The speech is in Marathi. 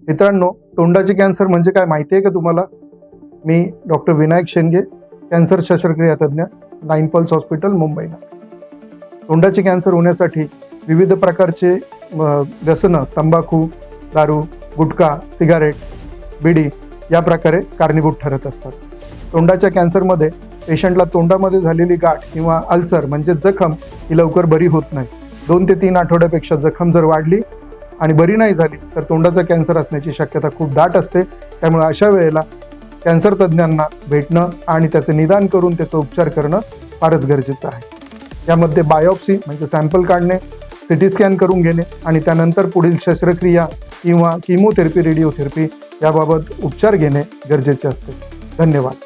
मित्रांनो, तोंडाचे कॅन्सर म्हणजे काय माहिती आहे का तुम्हाला? मी डॉक्टर विनायक शेंडगे, कॅन्सर शस्त्रक्रिया तज्ज्ञ, 9 पल्स हॉस्पिटल, मुंबईला. तोंडाचे कॅन्सर होण्यासाठी विविध प्रकारचे व्यसनं, तंबाखू, दारू, गुटखा, सिगारेट, बिडी या प्रकारे कारणीभूत ठरत असतात. तोंडाच्या कॅन्सरमध्ये पेशंटला तोंडामध्ये झालेली गाठ किंवा अल्सर म्हणजे जखम ही लवकर बरी होत नाही. 2 ते 3 आठवड्यापेक्षा जखम जर वाढली आणि बरी नाही झाली तर तोंडाचा कॅन्सर असण्याची शक्यता खूप दाट असते. त्यामुळे अशा वेळेला कॅन्सर तज्ज्ञांना भेटणं आणि त्याचे निदान करून त्याचा उपचार करणं फारच गरजेचं आहे. यामध्ये बायोप्सी म्हणजे सॅम्पल काढणे, सिटी स्कॅन करून घेणे आणि त्यानंतर पुढील शस्त्रक्रिया किंवा किमोथेरपी, रेडिओथेरपी याबाबत उपचार घेणे गरजेचे असते. धन्यवाद.